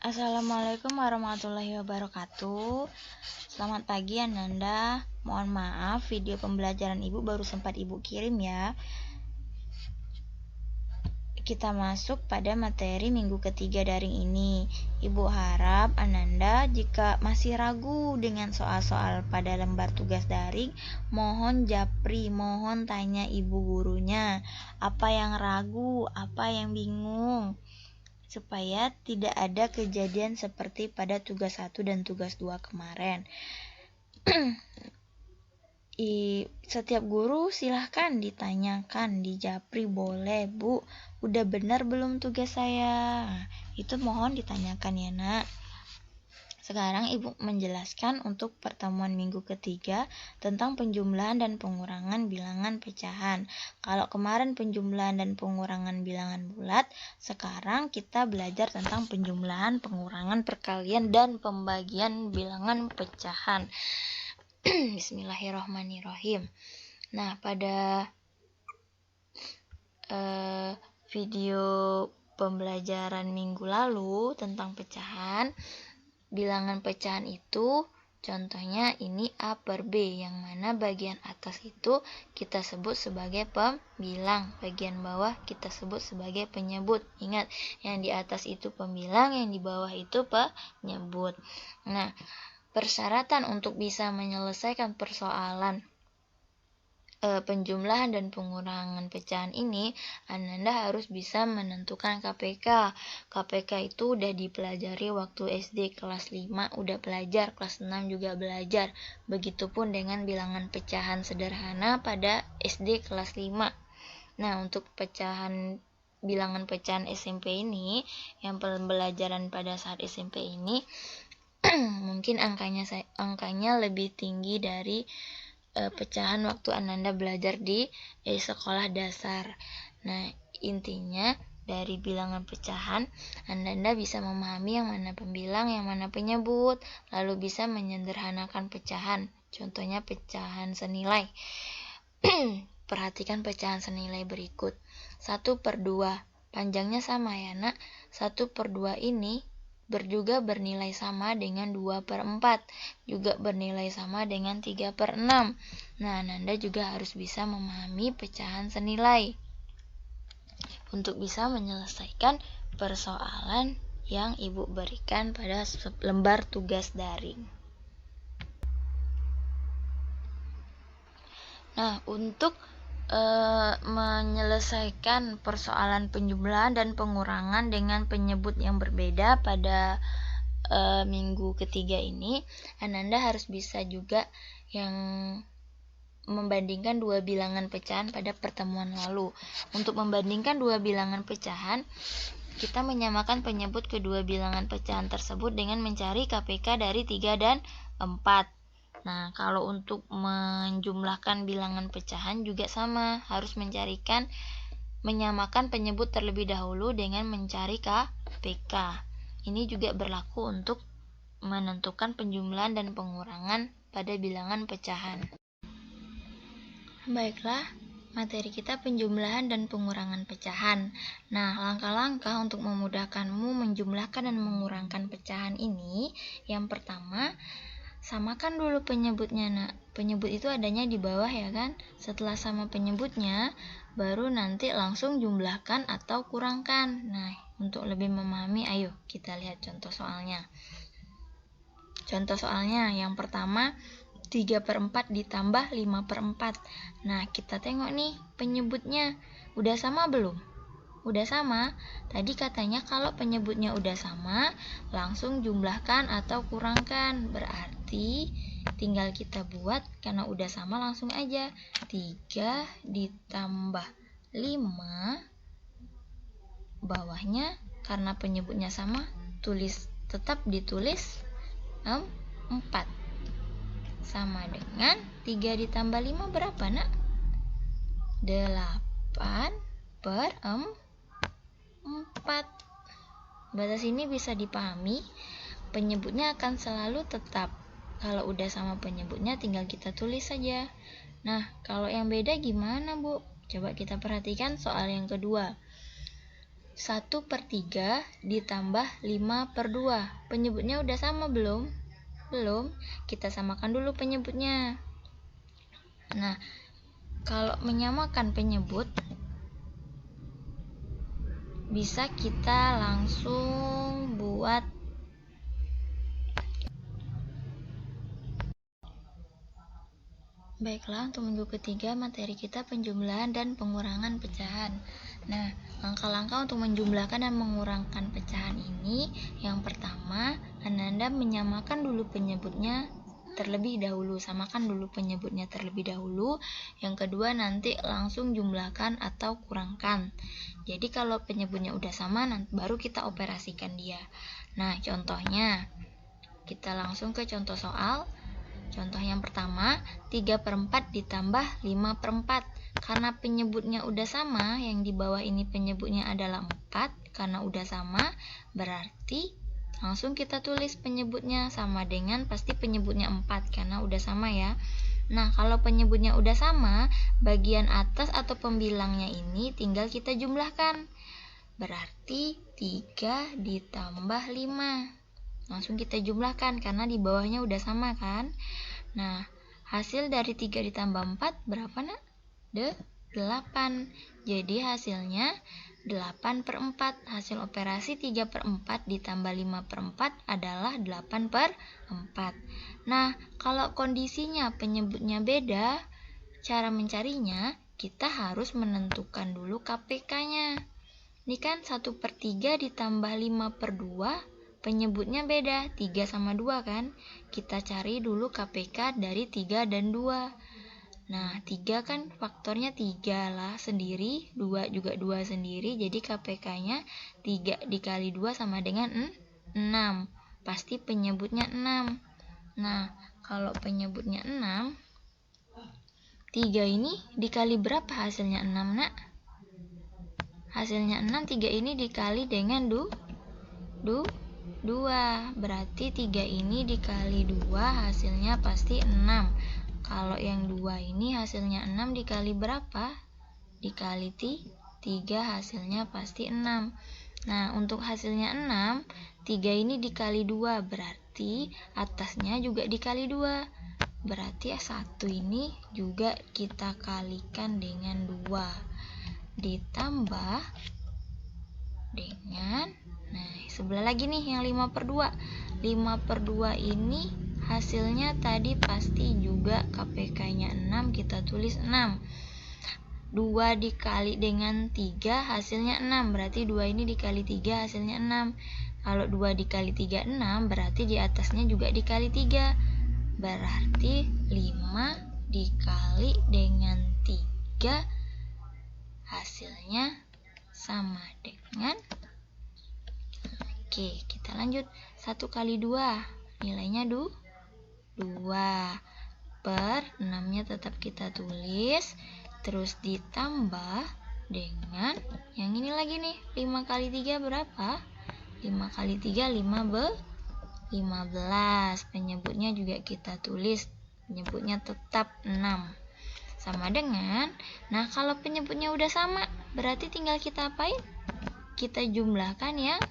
Assalamualaikum warahmatullahi wabarakatuh. Selamat pagi Ananda. Mohon maaf video pembelajaran Ibu baru sempat Ibu kirim ya. Kita masuk pada materi minggu ketiga daring ini. Ibu harap Ananda jika masih ragu dengan soal-soal pada lembar tugas daring, mohon japri, mohon tanya ibu gurunya. Apa yang ragu, apa yang bingung, supaya tidak ada kejadian seperti pada tugas 1 dan tugas 2 kemarin. Setiap guru silahkan ditanyakan, dijapri, boleh Bu, udah benar belum tugas saya? Itu mohon ditanyakan ya nak. Sekarang Ibu menjelaskan untuk pertemuan minggu ketiga tentang penjumlahan dan pengurangan bilangan pecahan. Kalau kemarin penjumlahan dan pengurangan bilangan bulat, sekarang kita belajar tentang penjumlahan, pengurangan, perkalian, dan pembagian bilangan pecahan. Bismillahirrahmanirrahim. Nah, pada video pembelajaran minggu lalu tentang pecahan, bilangan pecahan itu contohnya ini A per B, yang mana bagian atas itu kita sebut sebagai pembilang, bagian bawah kita sebut sebagai penyebut. Ingat, yang di atas itu pembilang, yang di bawah itu penyebut. Nah, persyaratan untuk bisa menyelesaikan persoalan penjumlahan dan pengurangan pecahan ini, Ananda harus bisa menentukan KPK. KPK itu udah dipelajari waktu SD kelas 5, udah belajar, kelas 6 juga belajar. Begitupun dengan bilangan pecahan sederhana pada SD kelas 5. Nah, untuk bilangan pecahan SMP ini, yang pembelajaran pada saat SMP ini, mungkin angkanya lebih tinggi dari pecahan waktu Ananda belajar di sekolah dasar. Nah, intinya dari bilangan pecahan, Ananda bisa memahami yang mana pembilang, yang mana penyebut, lalu bisa menyederhanakan pecahan. Contohnya pecahan senilai. Perhatikan pecahan senilai berikut. 1/2, panjangnya sama ya nak. 1/2 ini juga bernilai sama dengan 2/4, juga bernilai sama dengan 3/6. Nah, Ananda juga harus bisa memahami pecahan senilai untuk bisa menyelesaikan persoalan yang Ibu berikan pada lembar tugas daring. Nah, untuk menyelesaikan persoalan penjumlahan dan pengurangan dengan penyebut yang berbeda pada minggu ketiga ini, Ananda harus bisa juga yang membandingkan dua bilangan pecahan pada pertemuan lalu. Untuk membandingkan dua bilangan pecahan, kita menyamakan penyebut kedua bilangan pecahan tersebut dengan mencari KPK dari 3 dan 4. Nah, kalau untuk menjumlahkan bilangan pecahan juga sama, harus menyamakan penyebut terlebih dahulu dengan mencari KPK. Ini juga berlaku untuk menentukan penjumlahan dan pengurangan pada bilangan pecahan. Baiklah, materi kita penjumlahan dan pengurangan pecahan. Nah, langkah-langkah untuk memudahkanmu menjumlahkan dan mengurangkan pecahan ini, yang pertama, samakan dulu penyebutnya nak. Penyebut itu adanya di bawah ya kan. Setelah sama penyebutnya, baru nanti langsung jumlahkan atau kurangkan. Nah, untuk lebih memahami, ayo kita lihat contoh soalnya. Contoh soalnya yang pertama, 3/4 ditambah 5/4. Nah, kita tengok nih penyebutnya. Udah sama belum? Udah sama. Tadi katanya kalau penyebutnya udah sama, langsung jumlahkan atau kurangkan. Berarti tinggal kita buat, karena udah sama langsung aja. 3 ditambah 5, bawahnya karena penyebutnya sama, tetap ditulis 4. Sama dengan 3 ditambah 5 berapa nak? 8/4. Batas ini bisa dipahami, penyebutnya akan selalu tetap. Kalau udah sama penyebutnya tinggal kita tulis saja. Nah, kalau yang beda gimana Bu? Coba kita perhatikan soal yang kedua. 1/3 ditambah 5/2. Penyebutnya udah sama belum? Belum. Kita samakan dulu penyebutnya. Nah, kalau menyamakan penyebut, bisa kita langsung buat Baiklah, untuk minggu ketiga materi kita penjumlahan dan pengurangan pecahan. Nah, langkah-langkah untuk menjumlahkan dan mengurangkan pecahan ini, yang pertama, Ananda menyamakan dulu penyebutnya terlebih dahulu. Samakan dulu penyebutnya terlebih dahulu. Yang kedua, nanti langsung jumlahkan atau kurangkan. Jadi kalau penyebutnya udah sama, nanti baru kita operasikan dia. Nah, contohnya, kita langsung ke contoh soal. Contoh yang pertama, 3/4 ditambah 5/4. Karena penyebutnya udah sama, yang di bawah ini penyebutnya adalah 4. Karena udah sama, berarti langsung kita tulis penyebutnya sama dengan pasti penyebutnya 4, karena udah sama ya. Nah, kalau penyebutnya udah sama, bagian atas atau pembilangnya ini tinggal kita jumlahkan. Berarti 3 ditambah 5. Langsung kita jumlahkan karena di bawahnya udah sama kan. Nah, hasil dari 3 ditambah 4 berapa nak? 8. Jadi hasilnya 8/4. Hasil operasi 3/4 ditambah 5/4 adalah 8/4. Nah, kalau kondisinya penyebutnya beda, cara mencarinya kita harus menentukan dulu KPK-nya. Ini kan 1/3 ditambah 5/2, penyebutnya beda, 3 sama 2 kan. Kita cari dulu KPK dari 3 dan 2. Nah, 3 kan faktornya 3 lah sendiri, 2 juga 2 sendiri, jadi KPK-nya 3 dikali 2 sama dengan 6. Pasti penyebutnya 6. Nah, kalau penyebutnya 6, 3 ini dikali berapa hasilnya 6 nak? Hasilnya 6, 3 ini dikali dengan 2. Berarti 3 ini dikali 2 hasilnya pasti 6. Kalau yang 2 ini hasilnya 6 dikali berapa? Dikali 3 hasilnya pasti 6. Nah, untuk hasilnya 6, 3 ini dikali 2 berarti atasnya juga dikali 2. Berarti 1 ini juga kita kalikan dengan 2. Ditambah dengan, nah sebelah lagi nih yang 5/2. 5/2 ini hasilnya tadi pasti juga KPK-nya 6, kita tulis 6. 2 dikali dengan 3 hasilnya 6, berarti 2 ini dikali 3 hasilnya 6. Kalau 2 dikali 3 6, berarti di atasnya juga dikali 3. Berarti 5 dikali dengan 3 hasilnya sama dengan, oke, kita lanjut. 1 kali 2 nilainya 2 per 6-nya tetap kita tulis, terus ditambah dengan yang ini lagi nih, 5 kali 3 berapa? 5 kali 3 15. Penyebutnya juga kita tulis, penyebutnya tetap 6 sama dengan, nah kalau penyebutnya udah sama berarti tinggal kita apain? Kita jumlahkan ya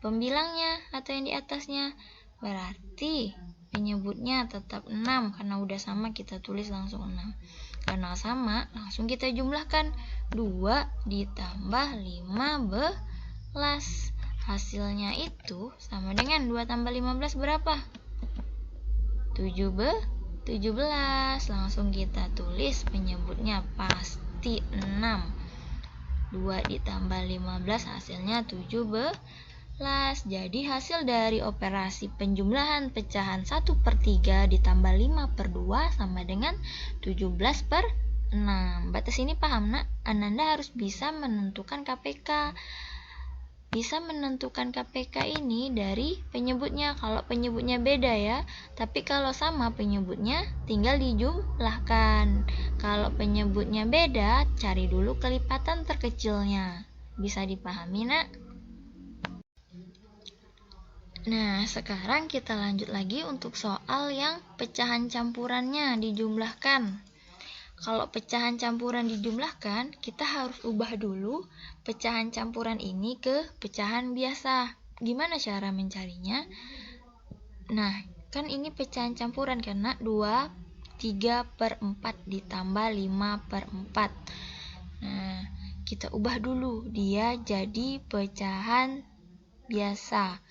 pembilangnya atau yang di atasnya. Berarti penyebutnya tetap 6, karena udah sama kita tulis langsung 6. Karena sama langsung kita jumlahkan, 2 ditambah 15. Hasilnya itu sama dengan 2 tambah 15 berapa? 17. Langsung kita tulis penyebutnya pasti 6. 2 ditambah 15 hasilnya 17. Jadi hasil dari operasi penjumlahan pecahan 1/3 ditambah 5/2 sama dengan 17/6. Batas ini paham nak? Ananda harus bisa menentukan KPK. Bisa menentukan KPK ini dari penyebutnya. Kalau penyebutnya beda ya, tapi kalau sama penyebutnya tinggal dijumlahkan. Kalau penyebutnya beda, cari dulu kelipatan terkecilnya. Bisa dipahami nak? Nah, sekarang kita lanjut lagi untuk soal yang pecahan campurannya dijumlahkan. kalau pecahan campuran dijumlahkan, kita harus ubah dulu pecahan campuran ini ke pecahan biasa. Gimana cara mencarinya? Nah, kan ini pecahan campuran karena 3/4 ditambah 5/4. Nah, kita ubah dulu dia jadi pecahan biasa.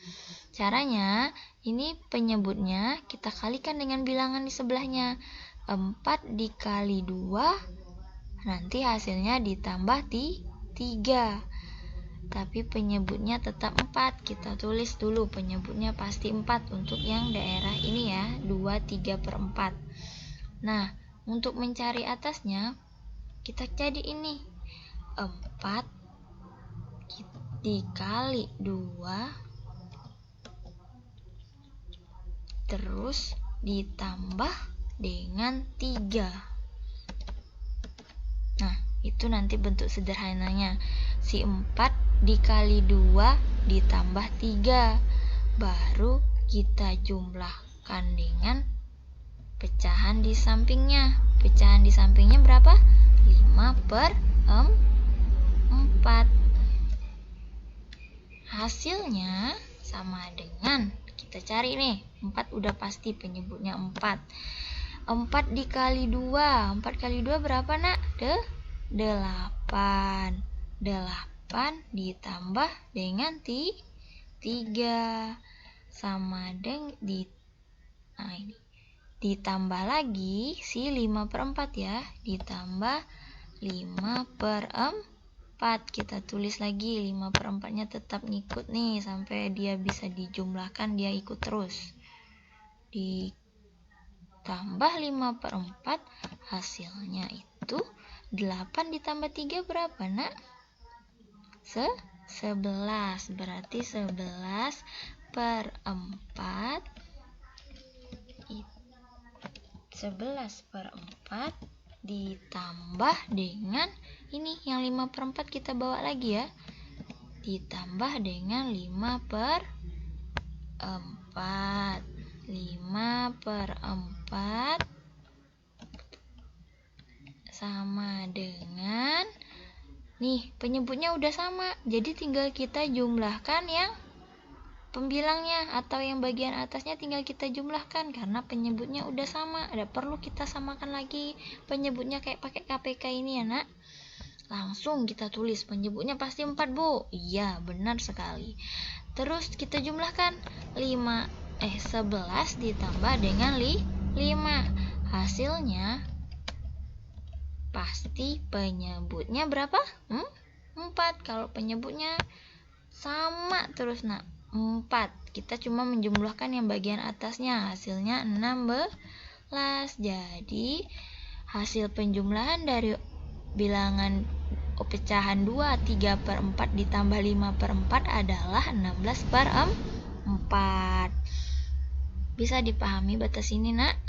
Caranya, ini penyebutnya kita kalikan dengan bilangan di sebelahnya. 4 dikali 2, nanti hasilnya ditambah 3. Tapi penyebutnya tetap 4. Kita tulis dulu penyebutnya pasti 4 untuk yang daerah ini ya, 2/3/4. Nah, untuk mencari atasnya, kita jadi ini 4 dikali 2 terus ditambah dengan 3. Nah, itu nanti bentuk sederhananya. Si 4 dikali 2 ditambah 3. Baru kita jumlahkan dengan pecahan di sampingnya. Pecahan di sampingnya berapa? 5/4. Hasilnya sama dengan, kita cari nih, 4 udah pasti penyebutnya 4. 4 dikali 2. 4 kali 2 berapa, Nak? 8. 8 ditambah dengan 3 sama dengan ini. Ditambah lagi si 5/4 ya. Ditambah 5/4. Kita tulis lagi 5/4-nya tetap ngikut nih sampai dia bisa dijumlahkan, dia ikut terus. Ditambah 5/4, hasilnya itu 8 ditambah 3 berapa, Nak? 11. Berarti 11/4. 11/4 ditambah dengan ini yang 5/4 kita bawa lagi ya. Ditambah dengan 5/4. 5/4 sama dengan nih, penyebutnya udah sama. Jadi tinggal kita jumlahkan yang pembilangnya atau yang bagian atasnya tinggal kita jumlahkan karena penyebutnya udah sama. Ada perlu kita samakan lagi penyebutnya kayak pakai KPK ini ya, Nak. Langsung kita tulis penyebutnya pasti 4, Bu. Iya, benar sekali. Terus kita jumlahkan 11 ditambah dengan 5. Hasilnya pasti penyebutnya berapa? 4. Kalau penyebutnya sama terus, Nak. 4. Kita cuma menjumlahkan yang bagian atasnya, hasilnya 16. Jadi hasil penjumlahan dari bilangan pecahan 2 3/4 ditambah 5/4 adalah 16/4. Bisa dipahami batas ini, Nak?